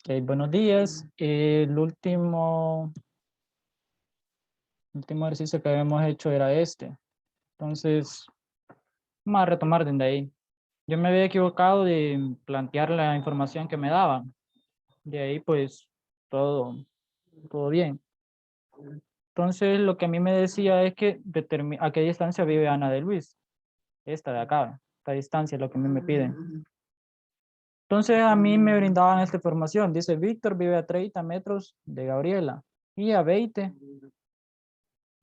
Ok, buenos días. El último ejercicio que habíamos hecho era este. Entonces, vamos a retomar desde ahí. Yo me había equivocado de plantear la información que me daban. De ahí, pues, todo bien. Entonces, lo que a mí me decía es que a qué distancia vive Ana de Luis. Esta de acá. Esta distancia es lo que a mí me piden. Entonces, a mí me brindaban esta información. Dice, Víctor vive a 30 metros de Gabriela y a 20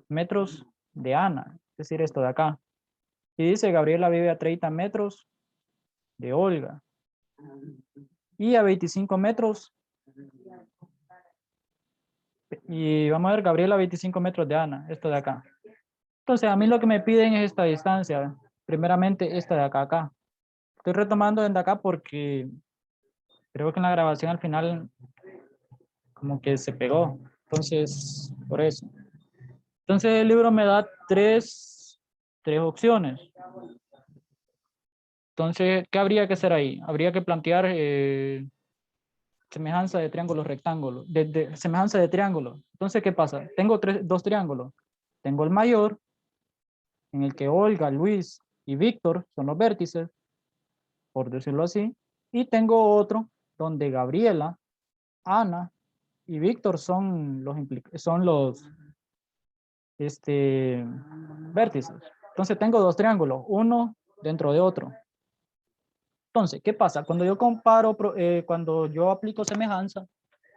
metros de Ana, es decir, esto de acá. Y dice, Gabriela vive a 30 metros de Olga y a 25 metros, y vamos a ver, Gabriela a 25 metros de Ana, esto de acá. Entonces, a mí lo que me piden es esta distancia, primeramente esta de acá, acá. Estoy retomando desde acá porque creo que en la grabación al final como que se pegó, entonces, por eso. Entonces, el libro me da tres opciones. Entonces, ¿qué habría que hacer ahí? Habría que plantear semejanza de triángulos rectángulos, semejanza de triángulos. Entonces, ¿qué pasa? Tengo dos triángulos. Tengo el mayor, en el que Olga, Luis y Víctor son los vértices, por decirlo así. Y tengo otro donde Gabriela, Ana y Víctor son los vértices. Entonces, tengo dos triángulos, uno dentro de otro. Entonces, ¿qué pasa? Cuando yo cuando yo aplico semejanza,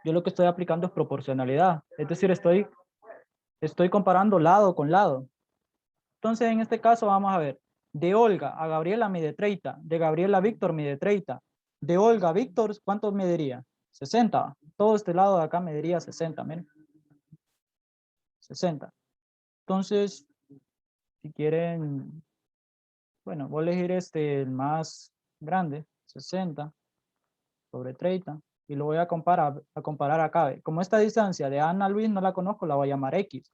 yo lo que estoy aplicando es proporcionalidad. Es decir, estoy comparando lado con lado. Entonces, en este caso, vamos a ver. De Olga a Gabriela mide 30. De Gabriela a Víctor mide 30. De Olga a Víctor, ¿cuánto mediría? 60. Todo este lado de acá mediría 60. Miren. 60. Entonces, si quieren, bueno, voy a elegir el más grande, 60 sobre 30. Y lo voy a comparar acá. Como esta distancia de Ana a Luis no la conozco, la voy a llamar X.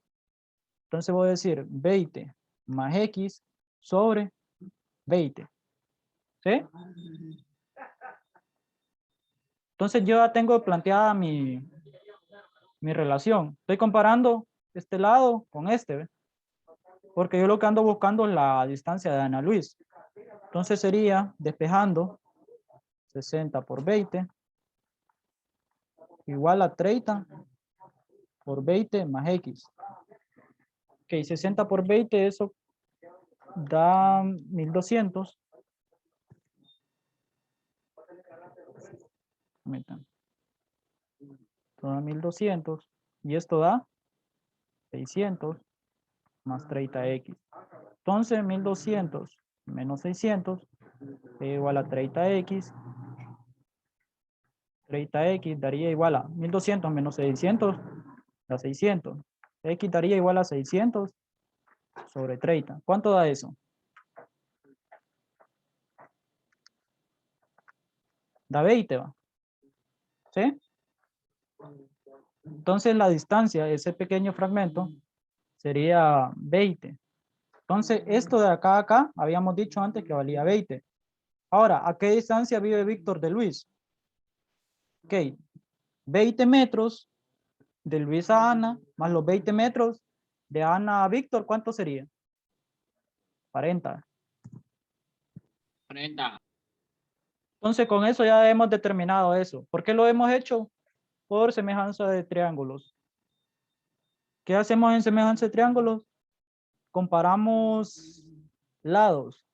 Entonces voy a decir 20 más X sobre 20. ¿Sí? Entonces yo ya tengo planteada mi relación. Estoy comparando este lado con este, ¿ve? Porque yo lo que ando buscando es la distancia de Ana Luis. Entonces sería despejando 60 por 20 igual a 30 por 20 más X. Ok, 60 por 20, eso da 1200. Metan. Esto da 1200 y esto da 600 más 30x. Entonces 1200 menos 600 es igual a 30x. 30x daría igual a 1200 menos 600 da 600. X daría igual a 600 sobre 30. ¿Cuánto da eso? Da 20, ¿va? ¿Sí? Entonces la distancia, ese pequeño fragmento, sería 20. Entonces esto de acá a acá, habíamos dicho antes que valía 20. Ahora, ¿a qué distancia vive Víctor de Luis? Ok, 20 metros de Luis a Ana, más los 20 metros de Ana a Víctor, ¿cuánto sería? 40. 40. Entonces, con eso ya hemos determinado eso. ¿Por qué lo hemos hecho? Por semejanza de triángulos. ¿Qué hacemos en semejanza de triángulos? Comparamos lados.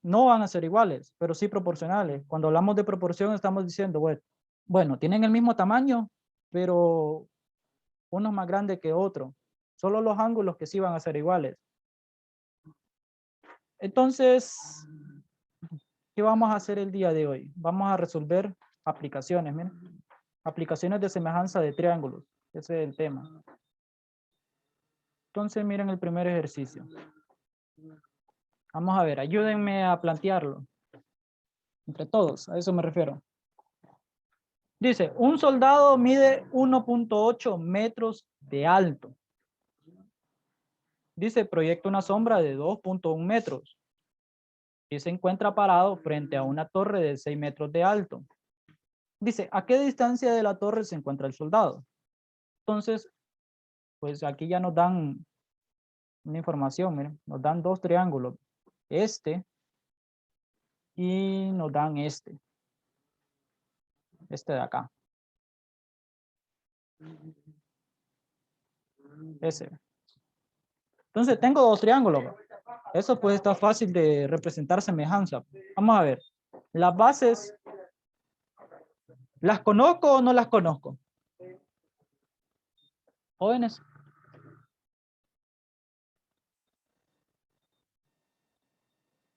No van a ser iguales, pero sí proporcionales. Cuando hablamos de proporción, estamos diciendo, bueno, tienen el mismo tamaño, pero uno es más grande que otro. Solo los ángulos que sí van a ser iguales. Entonces, ¿qué vamos a hacer el día de hoy? Vamos a resolver aplicaciones, miren. Aplicaciones de semejanza de triángulos. Ese es el tema. Entonces, miren el primer ejercicio. Vamos a ver, ayúdenme a plantearlo. Entre todos, a eso me refiero. Dice, un soldado mide 1.8 metros de alto. Dice, proyecta una sombra de 2.1 metros y se encuentra parado frente a una torre de 6 metros de alto. Dice, ¿a qué distancia de la torre se encuentra el soldado? Entonces, pues aquí ya nos dan una información, miren, nos dan dos triángulos, este y nos dan este de acá, ese. Entonces tengo dos triángulos. Eso pues está fácil de representar semejanza. Vamos a ver. Las bases, ¿las conozco o no las conozco? Jóvenes.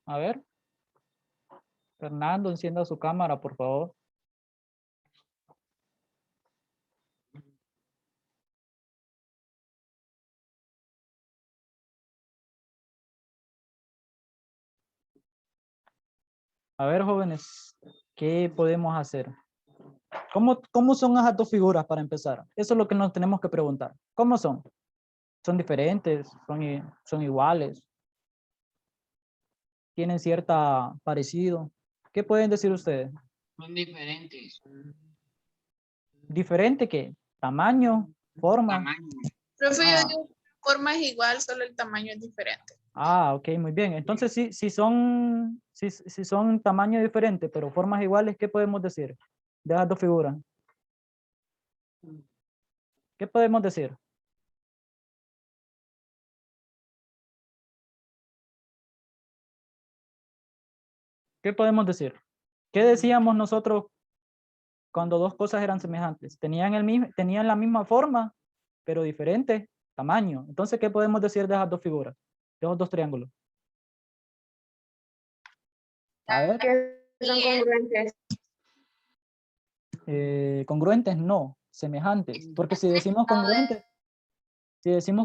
A ver. Fernando, encienda su cámara, por favor. A ver, jóvenes, ¿qué podemos hacer? ¿Cómo son esas dos figuras para empezar? Eso es lo que nos tenemos que preguntar. ¿Cómo son? ¿Son diferentes? ¿Son iguales? ¿Tienen cierta parecido? ¿Qué pueden decir ustedes? Son diferentes. ¿Diferente qué? ¿Tamaño? ¿Forma? Tamaño. Profe, yo Ah, digo, forma es igual, solo el tamaño es diferente. ok, muy bien. Entonces, si son tamaño diferente, pero formas iguales, ¿qué podemos decir de esas dos figuras? ¿Qué podemos decir? ¿Qué podemos decir? ¿Qué decíamos nosotros cuando dos cosas eran semejantes? Tenían la misma forma, pero diferente tamaño. Entonces, ¿qué podemos decir de esas dos figuras? De esos dos triángulos. A ver, Que son congruentes. congruentes no, semejantes. Porque si decimos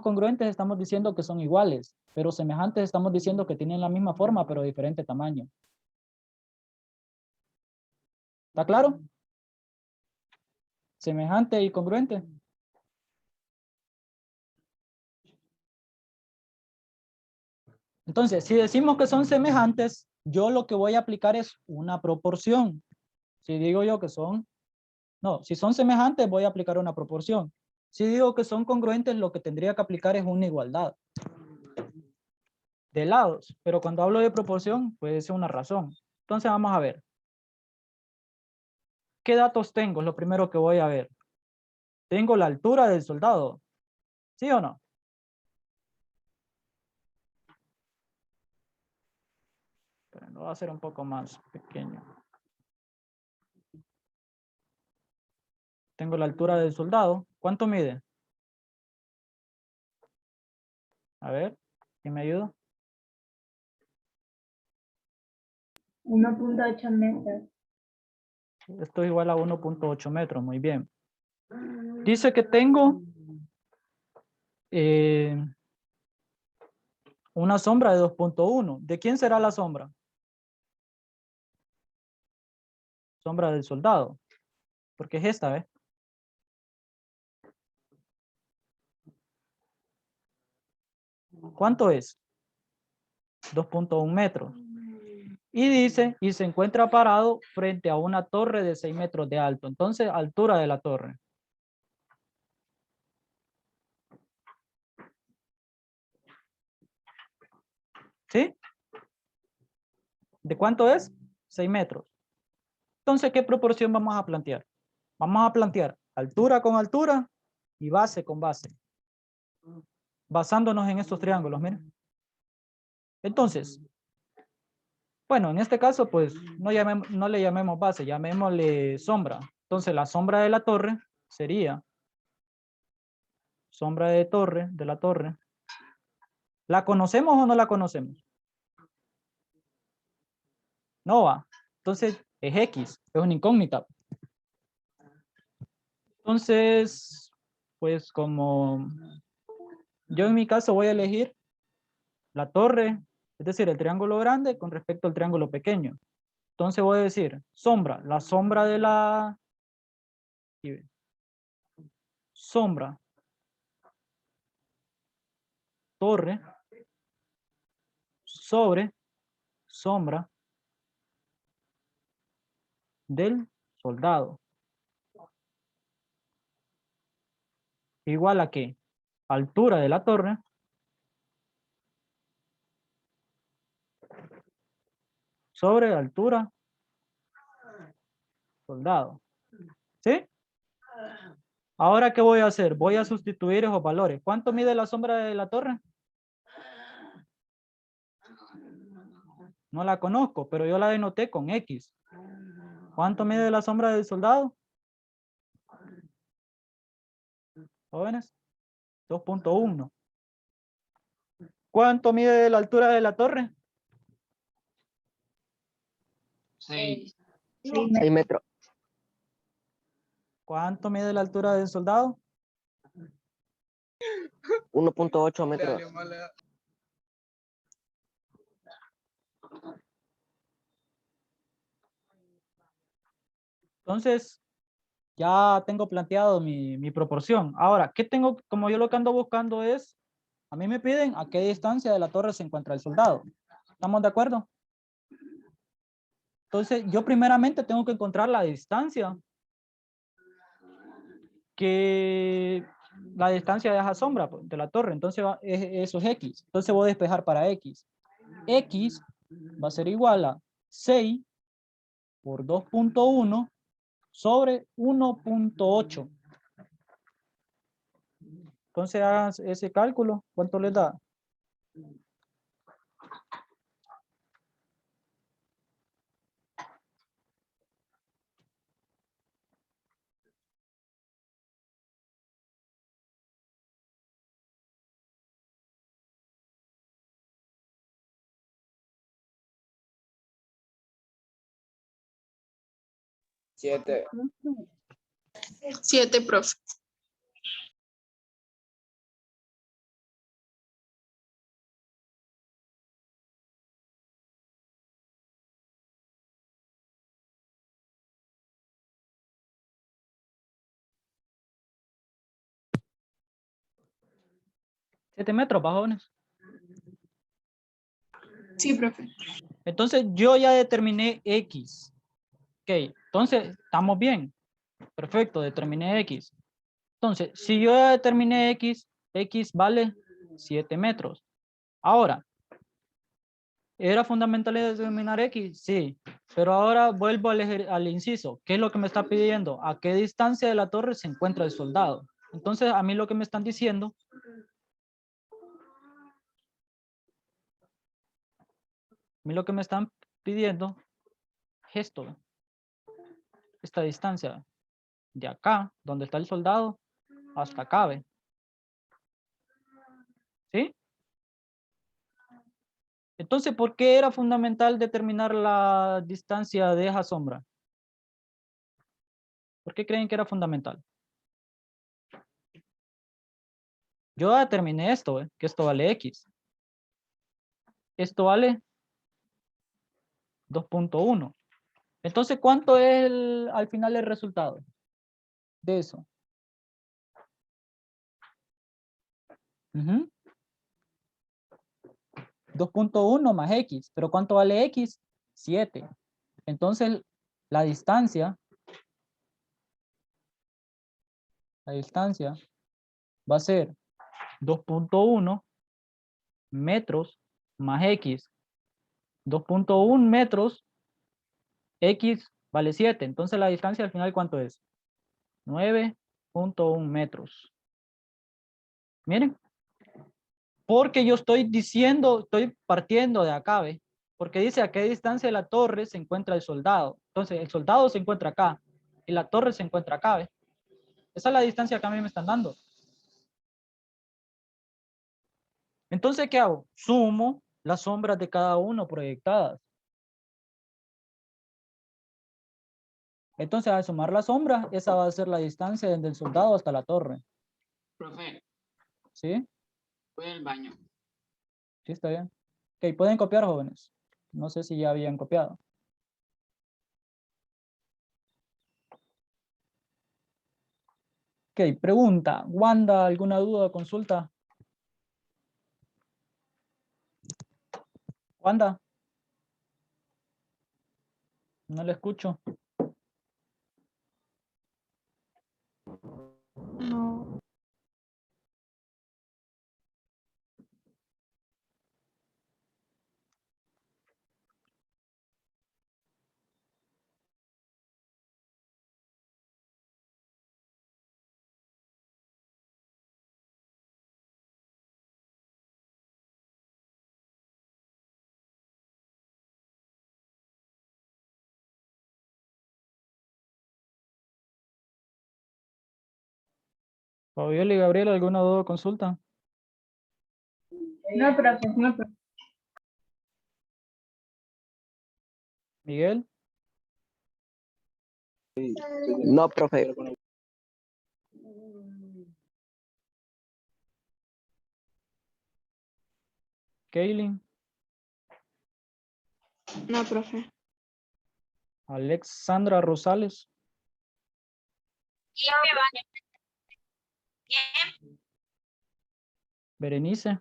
congruentes estamos diciendo que son iguales, pero semejantes estamos diciendo que tienen la misma forma, pero diferente tamaño. ¿Está claro? Semejante y congruente. Entonces, si decimos que son semejantes, yo lo que voy a aplicar es una proporción. Si digo yo que si son semejantes, voy a aplicar una proporción. Si digo que son congruentes, lo que tendría que aplicar es una igualdad de lados. Pero cuando hablo de proporción, puede ser una razón. Entonces, vamos a ver. ¿Qué datos tengo? Es lo primero que voy a ver. Tengo la altura del soldado. ¿Sí o no? Pero lo voy a hacer un poco más pequeño. Tengo la altura del soldado. ¿Cuánto mide? A ver, ¿quién me ayuda? 1.8 metros. Esto es igual a 1.8 metros. Muy bien. Dice que tengo una sombra de 2.1. ¿De quién será la sombra? Sombra del soldado. Porque es esta, ¿ves? ¿Cuánto es? 2.1 metros. Y dice, y se encuentra parado frente a una torre de 6 metros de alto. Entonces, altura de la torre. ¿Sí? ¿De cuánto es? 6 metros. Entonces, ¿qué proporción vamos a plantear? Vamos a plantear altura con altura y base con base. Basándonos en estos triángulos, miren. Entonces, bueno, en este caso, pues, no le llamemos base, llamémosle sombra. Entonces, la sombra de la torre sería sombra de la torre. ¿La conocemos o no la conocemos? No va. Entonces, es X, es una incógnita. Entonces, pues como yo en mi caso voy a elegir la torre, es decir, el triángulo grande con respecto al triángulo pequeño. Entonces voy a decir sombra, la sombra de la sombra, torre, sobre sombra del soldado. igual a ¿qué? Altura de la torre sobre altura soldado. ¿Sí? Ahora, ¿qué voy a hacer? Voy a sustituir esos valores. ¿Cuánto mide la sombra de la torre? No la conozco, pero yo la denoté con X. ¿Cuánto mide la sombra del soldado? Jóvenes, 2.1. ¿Cuánto mide la altura de la torre? 6. 6 metros. ¿Cuánto mide la altura del soldado? 1.8 metros. Entonces, ya tengo planteado mi proporción. Ahora, ¿qué tengo? Como yo lo que ando buscando es, a mí me piden a qué distancia de la torre se encuentra el soldado. ¿Estamos de acuerdo? Entonces, yo primeramente tengo que encontrar la distancia que la distancia de esa sombra pues, de la torre. Entonces, eso es X. Entonces, voy a despejar para X. X va a ser igual a 6 por 2.1 sobre 1.8. Entonces, hagan ese cálculo. ¿Cuánto les da? Siete. 7, profe. ¿7 metros, bajones? Sí, profe. Entonces, yo ya determiné X. Ok, entonces, ¿estamos bien? Perfecto, determiné X. Entonces, si yo ya determiné X, X vale 7 metros. Ahora, ¿era fundamental determinar X? Sí, pero ahora vuelvo al inciso. ¿Qué es lo que me está pidiendo? ¿A qué distancia de la torre se encuentra el soldado? Entonces, a mí lo que me están diciendo, pidiendo es esto, esta distancia de acá, donde está el soldado, hasta acá, ¿ve? ¿Sí? Entonces, ¿por qué era fundamental determinar la distancia de esa sombra? ¿Por qué creen que era fundamental? Yo determiné esto, que esto vale X. Esto vale 2.1. Entonces, ¿cuánto es al final el resultado de eso? 2.1 más X. ¿Pero cuánto vale X? 7. Entonces, la distancia va a ser 2.1 metros más X. 2.1 metros, X vale 7. Entonces, la distancia al final, ¿cuánto es? 9.1 metros. Miren. Porque yo estoy diciendo, estoy partiendo de acá, ¿ve? Porque dice a qué distancia de la torre se encuentra el soldado. Entonces, el soldado se encuentra acá y la torre se encuentra acá, ¿ve? Esa es la distancia que a mí me están dando. Entonces, ¿qué hago? Sumo las sombras de cada uno proyectadas. Entonces, al sumar la sombra, esa va a ser la distancia desde el soldado hasta la torre. Profe, ¿Sí? voy al baño. Sí, está bien. Ok, pueden copiar, jóvenes. No sé si ya habían copiado. Ok, pregunta. Wanda, ¿alguna duda, consulta? Wanda. No le escucho. No. Fabiola y Gabriel, ¿alguna duda o consulta? No, profe, no, profe. Miguel, No, profe. Kaylin, No, profe. Alexandra Rosales, Berenice,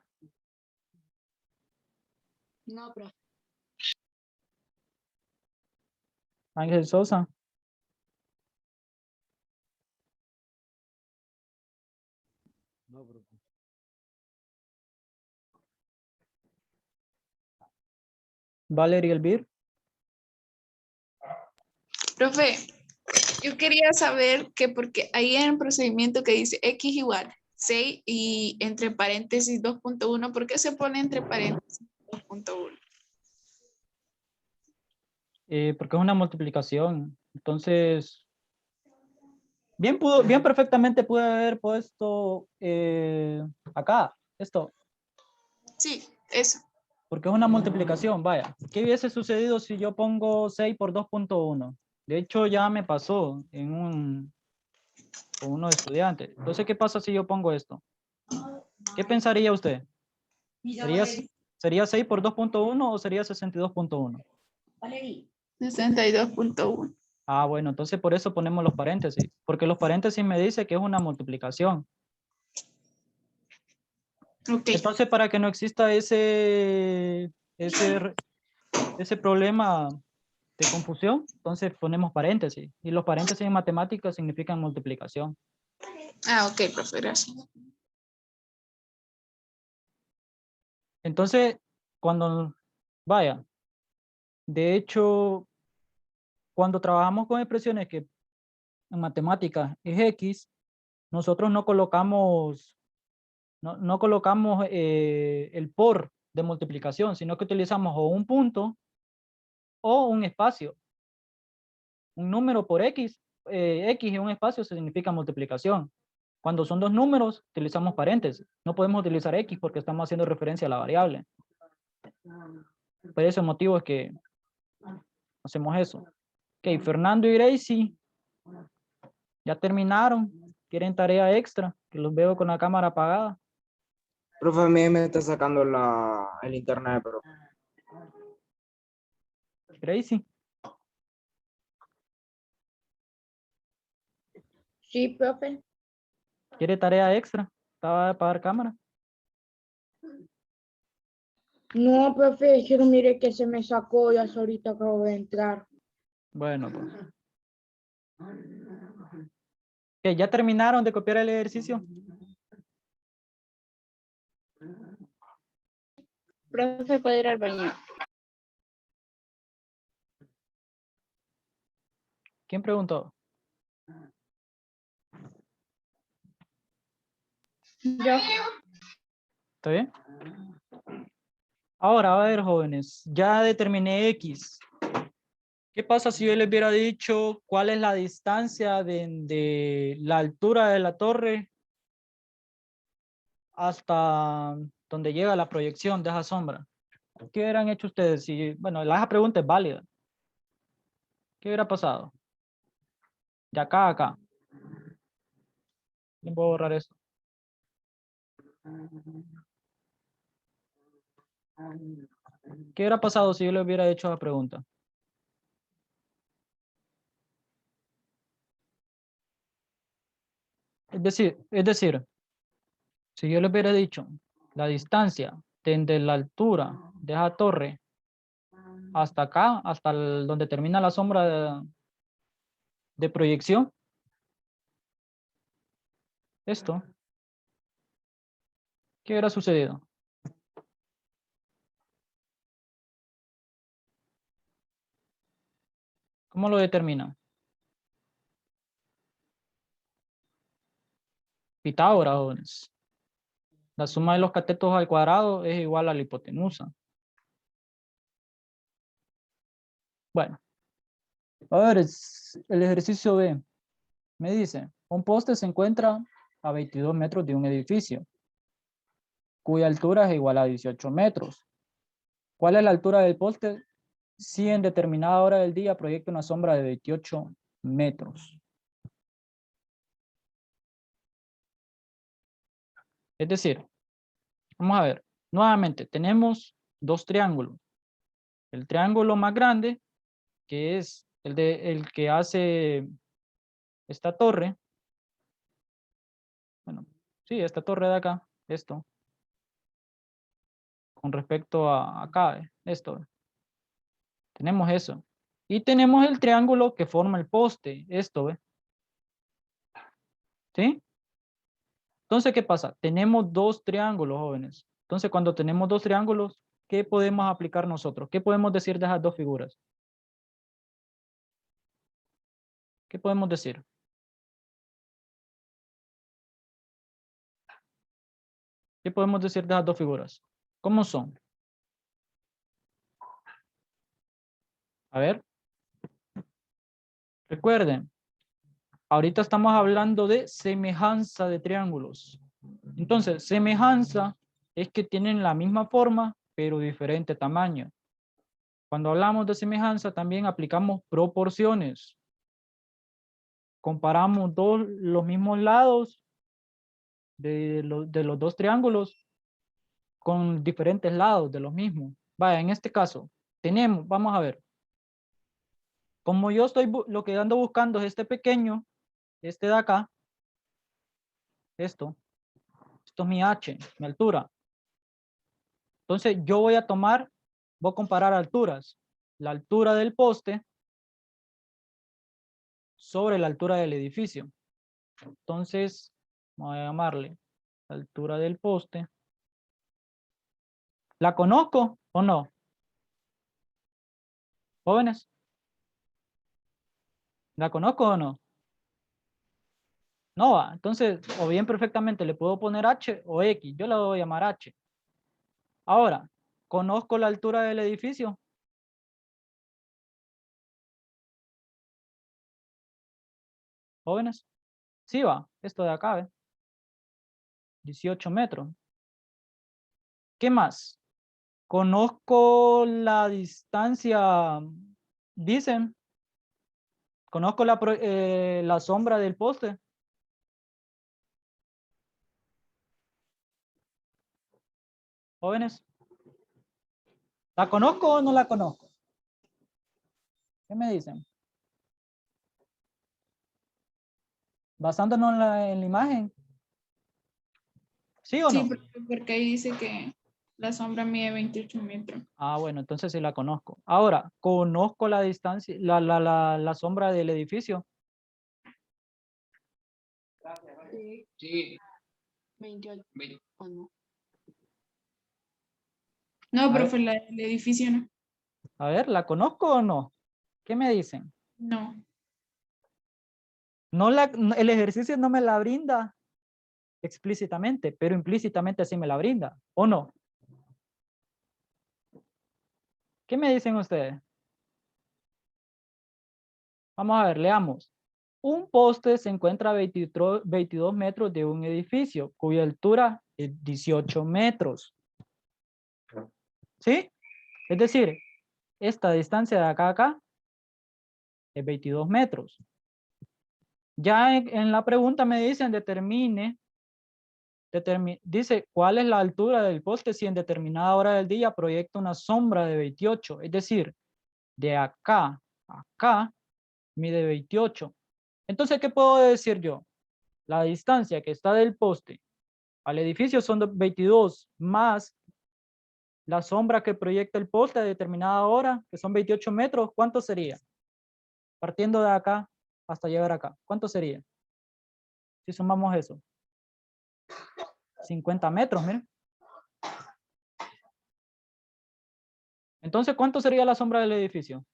No, profe. Ángel Sosa, Valerie Elvir, Profe, yo quería saber que porque ahí en el procedimiento que dice X igual 6 y entre paréntesis 2.1, ¿por qué se pone entre paréntesis 2.1? porque es una multiplicación. Entonces, bien perfectamente pude haber puesto acá, esto, Sí, eso. porque es una multiplicación, vaya. ¿Qué hubiese sucedido si yo pongo 6 por 2.1? De hecho, ya me pasó con unos estudiantes. Entonces, ¿qué pasa si yo pongo esto? ¿Qué pensaría usted? ¿Sería 6 por 2.1 o sería 62.1? 62.1. Ah, bueno, entonces por eso ponemos los paréntesis, porque los paréntesis me dice que es una multiplicación. Ok. Entonces, para que no exista ese problema de confusión, entonces ponemos paréntesis. Y los paréntesis en matemáticas significan multiplicación. Ah, ok, profe, gracias. Entonces, vaya, de hecho, cuando trabajamos con expresiones que en matemáticas es X, nosotros no colocamos el por de multiplicación, sino que utilizamos o un punto o un espacio. Un número por X, X en un espacio significa multiplicación. Cuando son dos números, utilizamos paréntesis. No podemos utilizar X porque estamos haciendo referencia a la variable. Por ese motivo es que hacemos eso. Ok, Fernando y Gracie ya terminaron. ¿Quieren tarea extra? Que los veo con la cámara apagada. Profe, a mí me está sacando el internet, pero Gracie, Sí, profe. ¿quiere tarea extra? Estaba de apagar cámara. No, profe, es que no mire que se me sacó y hasta ahorita acabo de entrar. Bueno, pues. Ok, ¿ya terminaron de copiar el ejercicio? Profe, ¿puede ir al baño? ¿Quién preguntó? Yo. ¿Está bien? Ahora, a ver, jóvenes, ya determiné X. ¿Qué pasa si yo les hubiera dicho cuál es la distancia de la altura de la torre hasta donde llega la proyección de esa sombra? ¿Qué hubieran hecho ustedes? Si, bueno, esa pregunta es válida. ¿Qué hubiera pasado? De acá a acá. ¿Quién puedo borrar eso? ¿Qué hubiera pasado si yo le hubiera hecho esa pregunta? Es decir, si yo le hubiera dicho la distancia desde la altura de esa torre hasta acá, hasta donde termina la sombra de proyección, esto, ¿qué hubiera sucedido? ¿Cómo lo determinan? Pitágoras, jóvenes. La suma de los catetos al cuadrado es igual a la hipotenusa. Bueno, a ver, el ejercicio B. Me dice, un poste se encuentra a 22 metros de un edificio, cuya altura es igual a 18 metros. ¿Cuál es la altura del poste si en determinada hora del día proyecta una sombra de 28 metros? Es decir, vamos a ver, nuevamente tenemos dos triángulos. El triángulo más grande, que es el que hace esta torre. Bueno, sí, esta torre de acá, esto. Con respecto a acá, esto. Tenemos eso. Y tenemos el triángulo que forma el poste, esto, ¿ve? ¿Sí? Entonces, ¿qué pasa? Tenemos dos triángulos, jóvenes. Entonces, cuando tenemos dos triángulos, ¿qué podemos aplicar nosotros? ¿Qué podemos decir de esas dos figuras? ¿Qué podemos decir? ¿Qué podemos decir de esas dos figuras? ¿Cómo son? A ver. Recuerden, ahorita estamos hablando de semejanza de triángulos. Entonces, semejanza es que tienen la misma forma, pero diferente tamaño. Cuando hablamos de semejanza, también aplicamos proporciones. Comparamos los mismos lados de los dos triángulos con diferentes lados de los mismos. Vaya, en este caso, tenemos, vamos a ver. Como yo estoy, lo que ando buscando es este pequeño, este de acá, esto es mi H, mi altura. Entonces yo voy a comparar alturas. La altura del poste sobre la altura del edificio. Entonces, voy a llamarle la altura del poste. ¿La conozco o no? Jóvenes, ¿la conozco o no? No va. Entonces, o bien perfectamente le puedo poner H o X. Yo la voy a llamar H. Ahora, ¿conozco la altura del edificio? Jóvenes, sí va. Esto de acá, ¿ve? 18 metros. ¿Qué más? Conozco la distancia, dicen. Conozco la sombra del poste. Jóvenes, ¿la conozco o no la conozco? ¿Qué me dicen? Basándonos en la imagen. ¿Sí o no? Sí, porque ahí dice que la sombra mide 28 metros. Ah, bueno, entonces sí la conozco. Ahora, ¿conozco la distancia, la sombra del edificio? Sí. 28. ¿O no? No, A profe, ver, la del edificio no. a ver, ¿la conozco o no? ¿Qué me dicen? No. El ejercicio no me la brinda explícitamente, pero implícitamente sí me la brinda, ¿o no? ¿Qué me dicen ustedes? Vamos a ver, leamos. Un poste se encuentra a 22 metros de un edificio cuya altura es 18 metros. ¿Sí? Es decir, esta distancia de acá a acá es 22 metros. Ya en la pregunta me dicen dice cuál es la altura del poste si en determinada hora del día proyecta una sombra de 28. Es decir, de acá a acá mide 28. Entonces, ¿qué puedo decir yo? La distancia que está del poste al edificio son 22 más la sombra que proyecta el poste a determinada hora, que son 28 metros. ¿Cuánto sería? Partiendo de acá hasta llegar acá. ¿Cuánto sería? Si sumamos eso. 50 metros, miren. Entonces, ¿cuánto sería la sombra del edificio?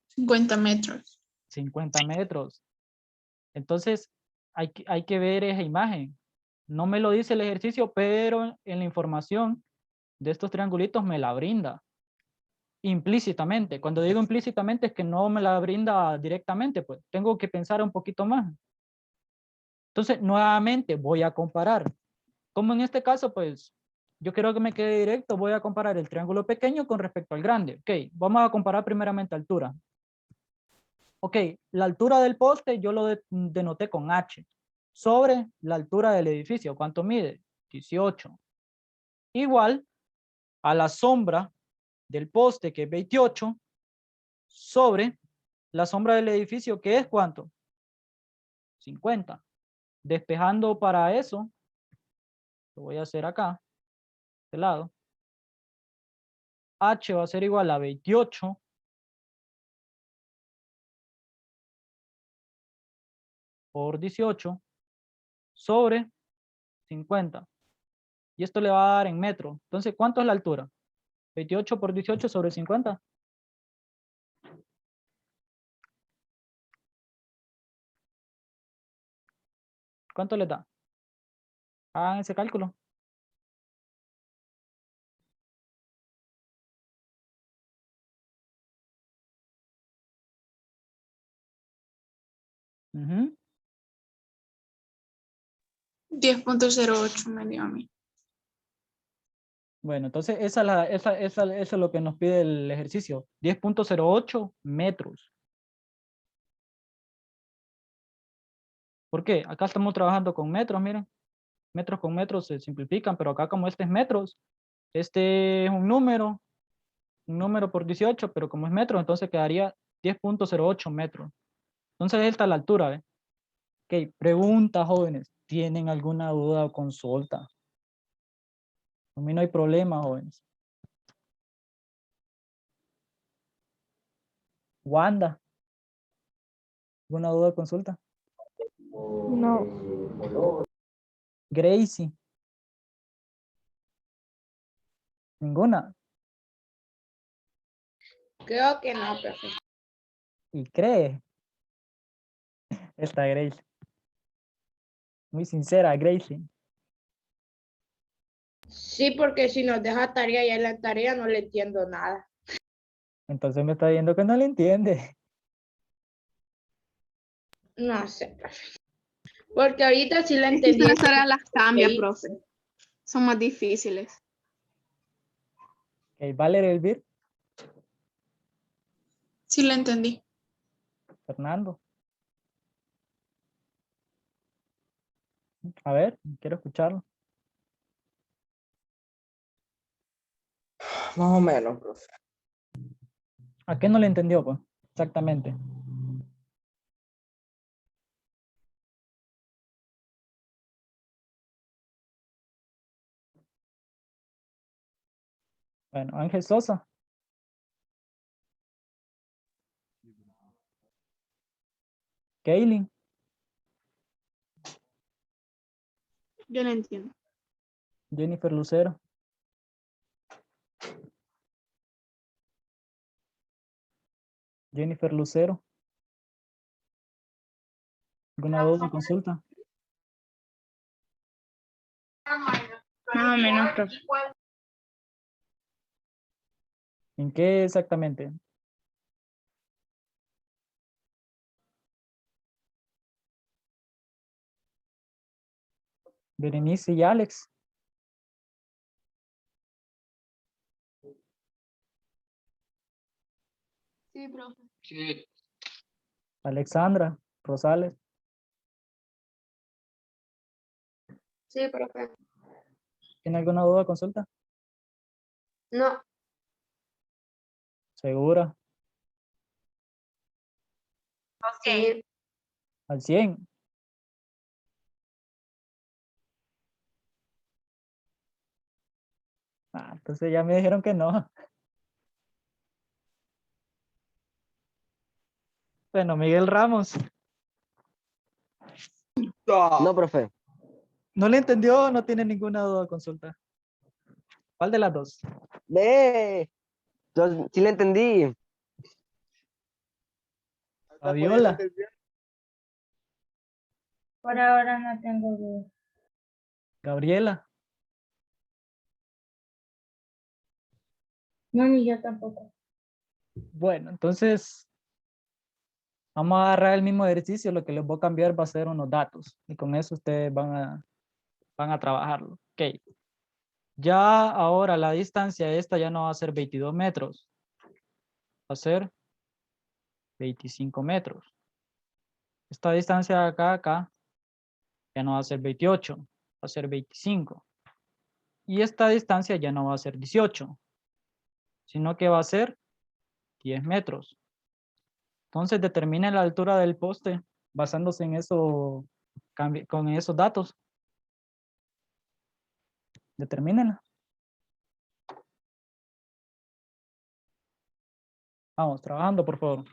50 metros. 50 metros. Entonces, hay que ver esa imagen. No me lo dice el ejercicio, pero en la información de estos triangulitos me la brinda. implícitamente. Cuando digo implícitamente es que no me la brinda directamente, pues tengo que pensar un poquito más. Entonces, nuevamente voy a comparar. Como en este caso, pues yo quiero que me quede directo, voy a comparar el triángulo pequeño con respecto al grande. Ok, vamos a comparar primeramente altura. Ok, la altura del poste yo lo denoté con H sobre la altura del edificio. ¿Cuánto mide? 18. Igual a la sombra del poste, que es 28, sobre la sombra del edificio, que es ¿cuánto? 50. Despejando para eso, lo voy a hacer acá, de este lado. H va a ser igual a 28 por 18 sobre 50. Y esto le va a dar en metros. Entonces, ¿cuánto es la altura? 28 por 18 sobre 50. ¿Cuánto le da? Hagan ese cálculo. Ujú. 10.08 me dio a mí. Bueno, entonces eso es lo que nos pide el ejercicio. 10.08 metros. ¿Por qué? Acá estamos trabajando con metros, miren. Metros con metros se simplifican, pero acá como este es metros, este es un número por 18, pero como es metro, entonces quedaría 10.08 metros. Entonces esta es la altura, ¿ve? Ok, pregunta, jóvenes. ¿Tienen alguna duda o consulta? A mí no hay problema, jóvenes. Wanda, ¿alguna duda o consulta? No. Gracie, ninguna. Creo que no, profe. Y cree, esta Gracie. Muy sincera, Gracie. Sí, porque si nos deja tarea y en la tarea no le entiendo nada. Entonces me está viendo que no le entiende. No sé, profe. Porque ahorita sí la Es que entendí. ustedes ahora las cambia, Sí. profe. Son más difíciles. Ok, Valerie Elvir, Sí la entendí. Fernando. A ver, quiero escucharlo. Más o menos, profe. ¿A qué no le entendió, pues? Exactamente. Bueno, Ángel Sosa. Kaylin. Yo la entiendo. Jennifer Lucero. Jennifer Lucero. ¿Alguna duda o consulta? Más o menos, profe. ¿En qué exactamente? Berenice y Alex. Sí, profe. Sí. Alexandra Rosales. Sí, profe. ¿Tiene alguna duda o consulta? No, ¿Segura? sí. ¿Al 100? Ah, entonces ya me dijeron que no. Bueno, Miguel Ramos. No, profe. ¿No le entendió? No tiene ninguna duda o consulta. ¿Cuál de las dos? Ve. Yo sí le entendí. Fabiola. Por ahora no tengo duda. Gabriela. No, ni yo tampoco. Bueno, entonces vamos a agarrar el mismo ejercicio. Lo que les voy a cambiar va a ser unos datos. Y con eso ustedes van a trabajarlo. Ok. Ya ahora la distancia esta ya no va a ser 22 metros. Va a ser 25 metros. Esta distancia de acá a acá ya no va a ser 28. Va a ser 25. Y esta distancia ya no va a ser 18. Sino que va a ser 10 metros. Entonces determine la altura del poste basándose en eso, con esos datos. Determínenla. Vamos, trabajando, por favor.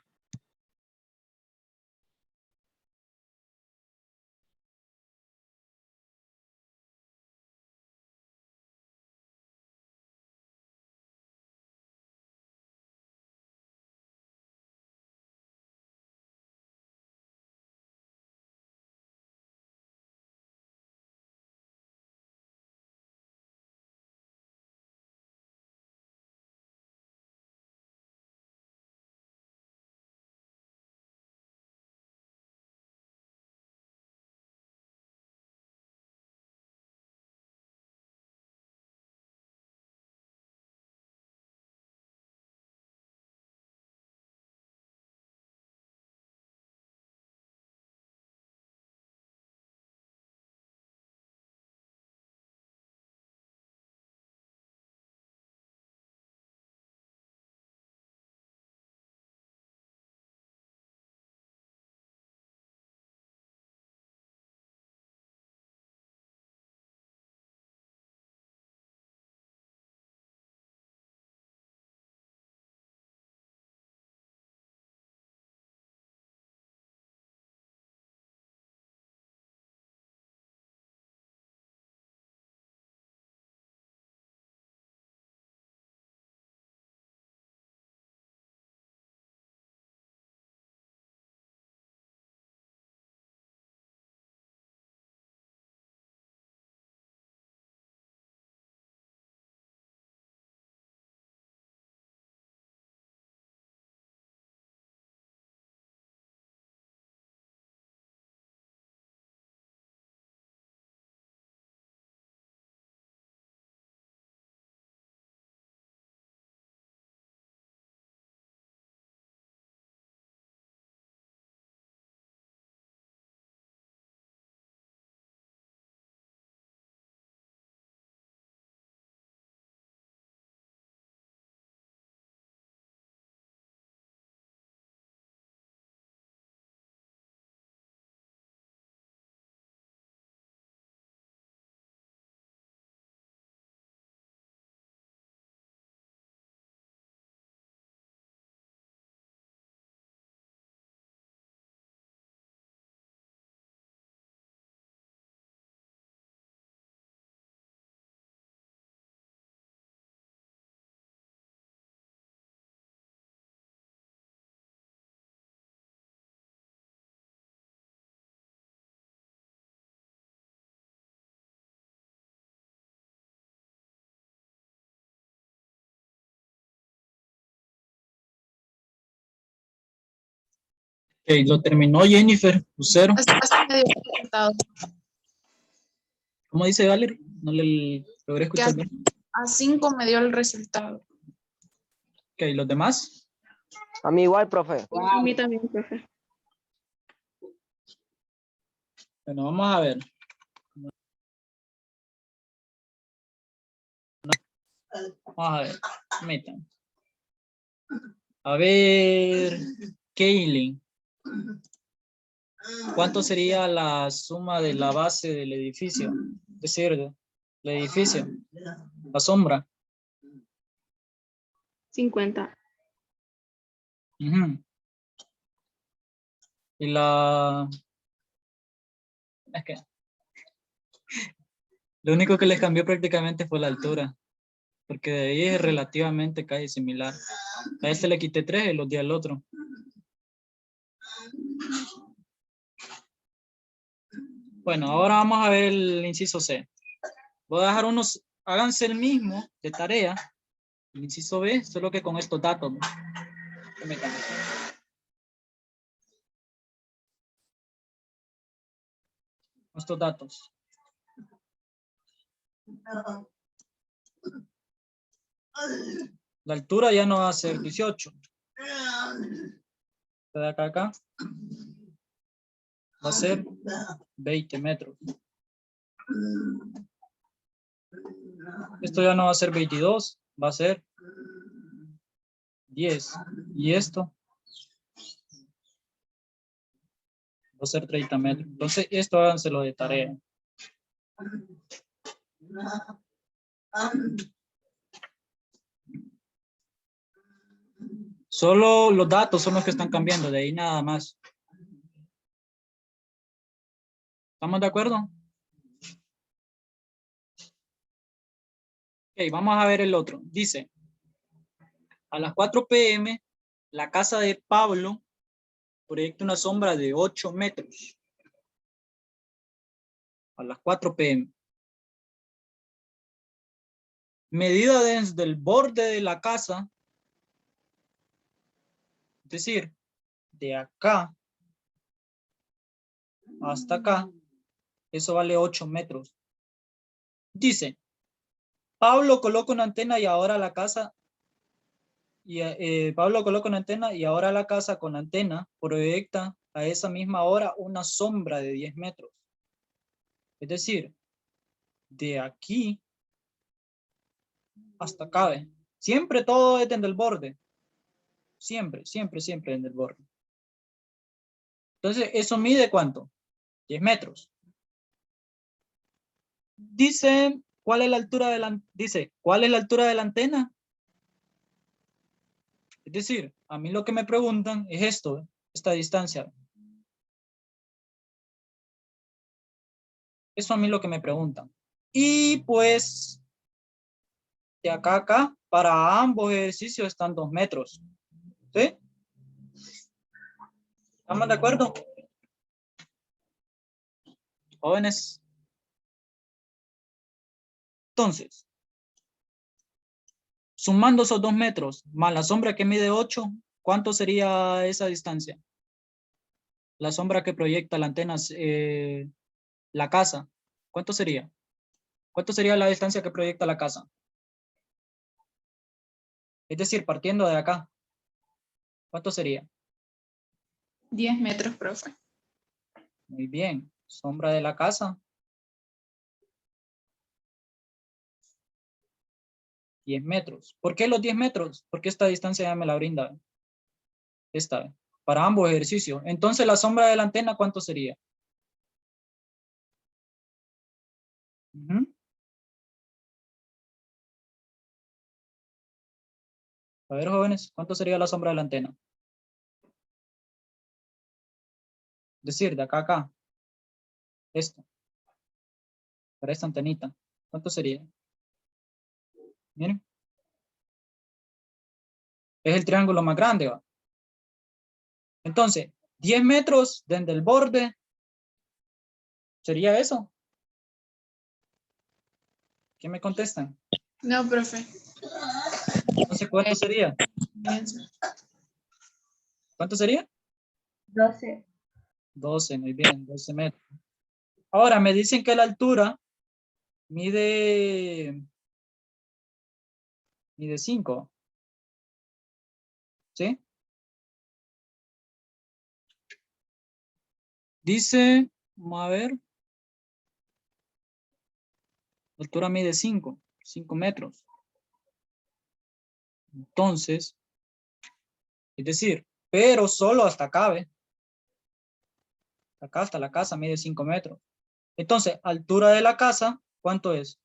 Ok, lo terminó Jennifer Lucero. Así me dio el resultado. ¿Cómo dice Valerie? No le logré escuchar bien. A 5 me dio el resultado. Ok, ¿los demás? A mí igual, profe. A mí también, profe. Bueno, vamos a ver. Vamos a ver. Metan. A ver, Kaylin. ¿Cuánto sería la suma de la base del edificio? Es decir, el edificio. La sombra. 50. Ujú. Y la... Es que... Lo único que les cambió prácticamente fue la altura. Porque de ahí es relativamente casi similar. A este le quité 3 y los di al otro. Bueno, ahora vamos a ver el inciso C. Voy a dejar unos, háganse el mismo de tarea. El inciso B, solo que con estos datos. Permítame. Estos datos. La altura ya no va a ser 18. De acá a acá. Va a ser 20 metros. Esto ya no va a ser 22, va a ser 10. Y esto va a ser 30 metros. Entonces, esto háganselo de tarea. Solo los datos son los que están cambiando, de ahí nada más. ¿Estamos de acuerdo? Ok, vamos a ver el otro. Dice, a las 4 p.m., la casa de Pablo proyecta una sombra de 8 metros. A las 4 p.m. Medida desde el borde de la casa, es decir, de acá hasta acá, eso vale 8 metros. Dice, Pablo coloca una antena y ahora la casa, Pablo coloca una antena y ahora la casa con antena proyecta a esa misma hora una sombra de 10 metros. Es decir, de aquí hasta acá, ¿ve? Siempre todo es desde el borde. Siempre, siempre, siempre desde el borde. Entonces, ¿eso mide cuánto? 10 metros. Dice, ¿cuál es la altura de la antena? Es decir, a mí lo que me preguntan es esto, esta distancia. Eso a mí lo que me preguntan. Y pues, de acá a acá, para ambos ejercicios están 2 metros. ¿Sí? ¿Estamos de acuerdo? Jóvenes. Entonces, sumando esos 2 metros más la sombra que mide 8, ¿cuánto sería esa distancia? La sombra que proyecta la antena, la casa. ¿Cuánto sería? ¿Cuánto sería la distancia que proyecta la casa? Es decir, partiendo de acá. ¿Cuánto sería? 10 metros, profe. Muy bien. Sombra de la casa. 10 metros. ¿Por qué los 10 metros? Porque esta distancia ya me la brinda. Esta. Para ambos ejercicios. Entonces, la sombra de la antena, ¿cuánto sería? A ver, jóvenes, ¿cuánto sería la sombra de la antena? Es decir, de acá a acá. Esto. Para esta antenita. ¿Cuánto sería? Miren. Es el triángulo más grande, ¿va? Entonces, 10 metros desde el borde. ¿Sería eso? ¿Qué me contestan? No, profe. Entonces, ¿cuánto sería? ¿Cuánto sería? 12. 12, muy bien, 12 metros. Ahora, me dicen que la altura mide 5. ¿Sí? Dice, vamos a ver. La altura mide 5 metros. Entonces, es decir, pero solo hasta acá, ¿ve? Acá hasta la casa mide 5 metros. Entonces, altura de la casa, ¿cuánto es?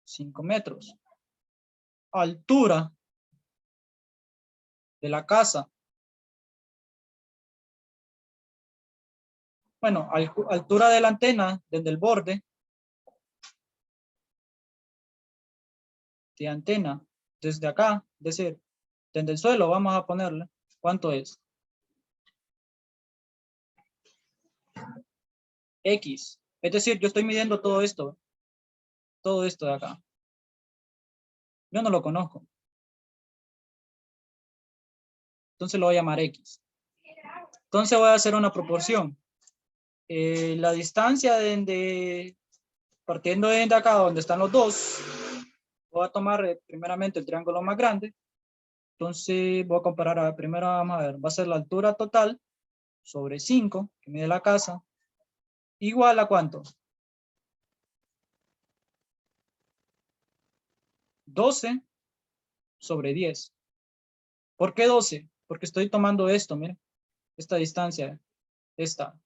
$5 metros. Altura de la casa. Bueno, altura de la antena desde el borde de antena, desde acá, es decir, desde el suelo, vamos a ponerle, ¿cuánto es? X. Es decir, yo estoy midiendo todo esto de acá. Yo no lo conozco. Entonces lo voy a llamar X. Entonces voy a hacer una proporción. La distancia partiendo de acá donde están los dos, voy a tomar primeramente el triángulo más grande. Entonces voy a comparar, primero vamos a ver, va a ser la altura total sobre 5, que mide la casa, igual a ¿cuánto? 12 sobre 10. ¿Por qué 12? Porque estoy tomando esto, miren, esta distancia, esta.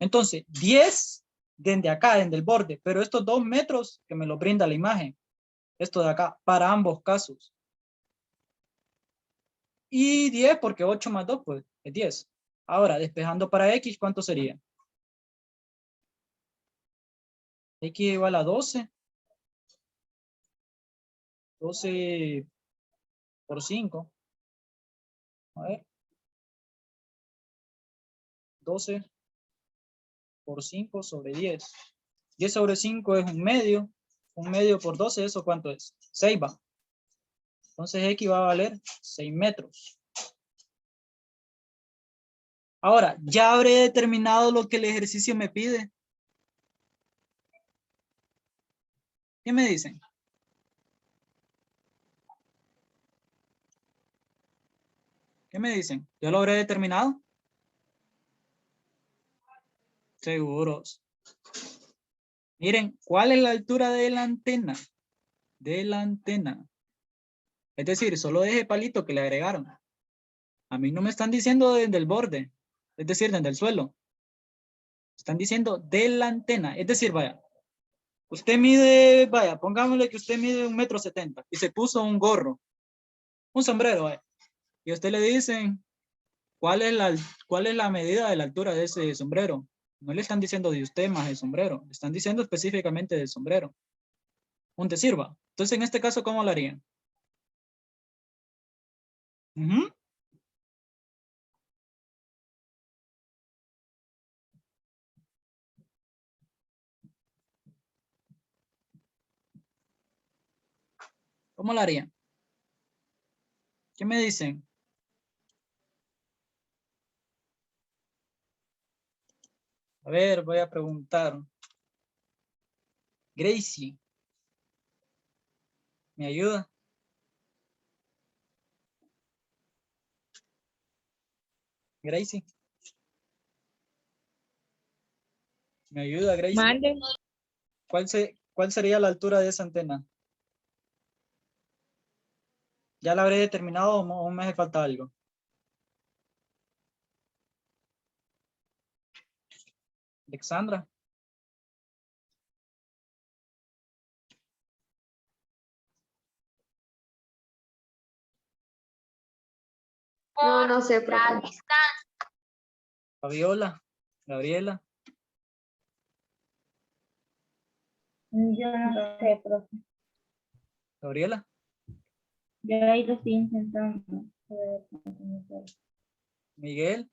Entonces, 10 desde acá, desde el borde, pero estos 2 metros que me lo brinda la imagen, esto de acá, para ambos casos. Y 10 porque 8 más 2, pues, es 10. Ahora, despejando para X, ¿cuánto sería? X igual a 12. 12 por 5. A ver. 12 por 5 sobre 10. 10 sobre 5 es un medio. Un medio por 12, ¿eso cuánto es? 6 va. Entonces X va a valer 6 metros. Ahora, ya habré determinado lo que el ejercicio me pide. ¿Qué me dicen? ¿Qué me dicen? ¿Yo lo habré determinado? Seguros. Miren, ¿cuál es la altura de la antena? De la antena. Es decir, solo de ese palito que le agregaron. A mí no me están diciendo desde el borde. Es decir, desde el suelo. Están diciendo de la antena. Es decir, vaya. Usted mide, vaya, pongámosle que usted mide 1,70 m y se puso un gorro. Un sombrero, vaya. Y a usted le dicen, ¿cuál es la medida de la altura de ese sombrero? No le están diciendo de usted más el sombrero. Le están diciendo específicamente del sombrero. Un te sirva. Entonces, en este caso, ¿cómo lo harían? ¿Cómo lo harían? ¿Qué me dicen? A ver, voy a preguntar. Gracie. ¿Me ayuda? Gracie. ¿Me ayuda, Gracie? Mande. ¿Cuál sería la altura de esa antena? ¿Ya la habré determinado o me hace falta algo? Alexandra. No, no sé, profe. Fabiola. Gabriela. Yo no sé, profe. Gabriela. Yo ahí lo estoy intentando. Miguel.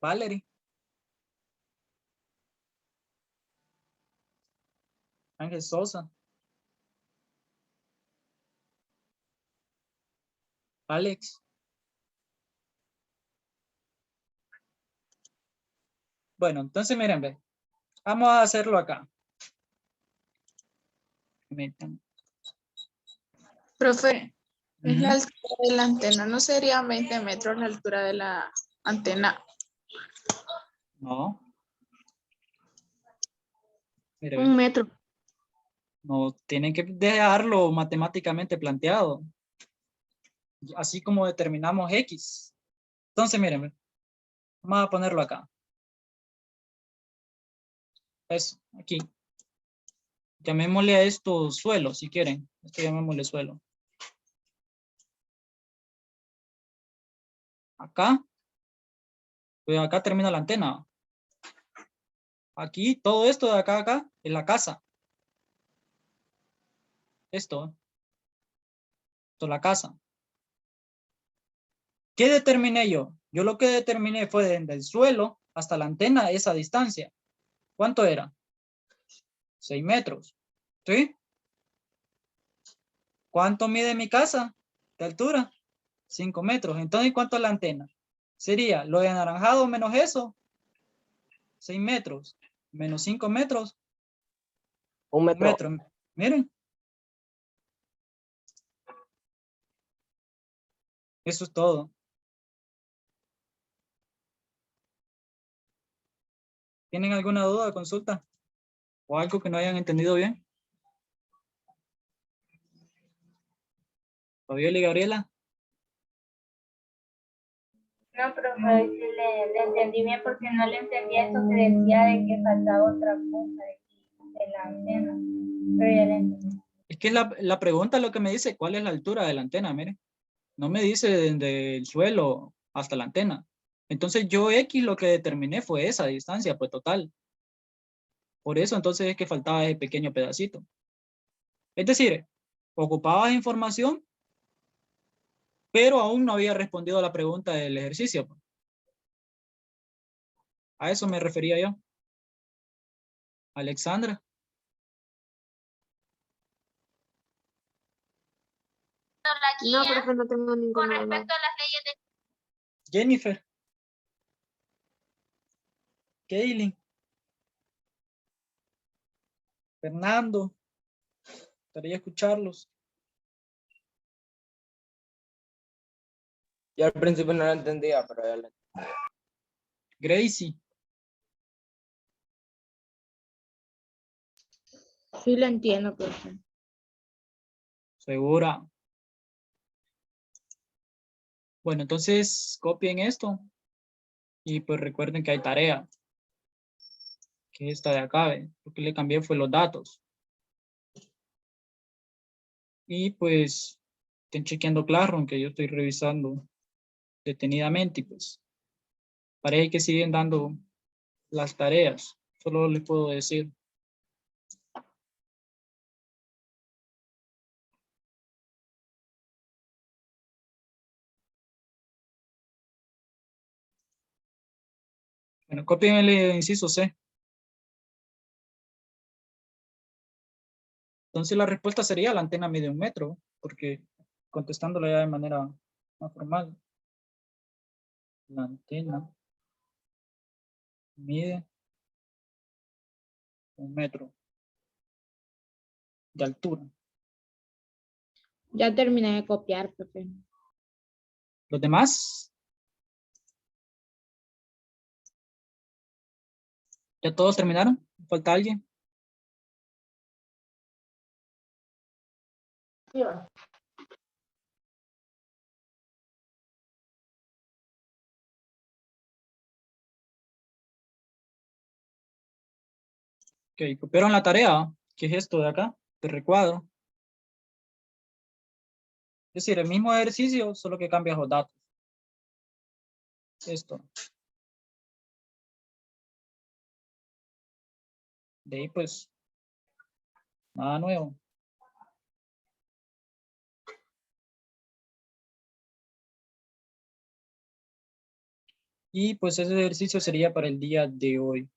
Valerie. Ángel Sosa. Alex. Bueno, entonces miren, ve. Vamos a hacerlo acá. Profe, es Ujú. la altura de la antena. ¿No sería 20 metros la altura de la antena? No. Mire, ve. 1 metro. No, tienen que dejarlo matemáticamente planteado. Así como determinamos X. Entonces, miren, ve. Vamos a ponerlo acá. Eso, aquí. Llamémosle a esto suelo, si quieren. Esto llamémosle suelo. Acá. Pues acá termina la antena. Aquí, todo esto de acá a acá, es la casa. Esto es la casa. ¿Qué determiné yo? Yo lo que determiné fue desde el suelo hasta la antena, esa distancia. ¿Cuánto era? 6 metros. ¿Sí? ¿Cuánto mide mi casa de altura? 5 metros. Entonces, ¿cuánto es la antena? Sería lo de anaranjado menos eso. 6 metros. Menos 5 metros. 1 Un metro. metro. Miren. Eso es todo. ¿Tienen alguna duda, consulta? ¿O algo que no hayan entendido bien? Fabiola y Gabriela. No, profe, sí le entendí bien porque no le entendí eso que decía de que faltaba otra cosa de la antena. Pero ya le entendí. Es que la pregunta lo que me dice, ¿cuál es la altura de la antena? Miren, no me dice desde el suelo hasta la antena. Entonces yo X lo que determiné fue esa distancia, pues total. Por eso entonces es que faltaba ese pequeño pedacito. Es decir, ocupabas información, pero aún no había respondido a la pregunta del ejercicio. A eso me refería yo. Alexandra. No, profe, no tengo Con ninguna duda. respecto a las leyes de... Jennifer. Kaylin. Fernando. Gustaría escucharlos. Yo al principio no lo entendía, pero ya lo Gracie. Sí lo entiendo, profe. Segura. Bueno, entonces copien esto. Y pues recuerden que hay tarea. Que es esta de acá, ¿ve? Lo que le cambié fue los datos. Y pues estén chequeando Classroom, que yo estoy revisando detenidamente. Y pues parece que siguen dando las tareas. Solo les puedo decir. Bueno, copien el inciso C. Entonces la respuesta sería la antena mide 1 metro, porque contestándolo ya de manera más formal. La antena mide 1 metro de altura. Ya terminé de copiar, profe. Los demás, ¿ya todos terminaron? ¿Falta alguien? Ok, copiaron la tarea, que es esto de acá, de recuadro. Es decir, el mismo ejercicio, solo que cambias los datos. Esto. De ahí pues, nada nuevo. Y pues ese ejercicio sería para el día de hoy.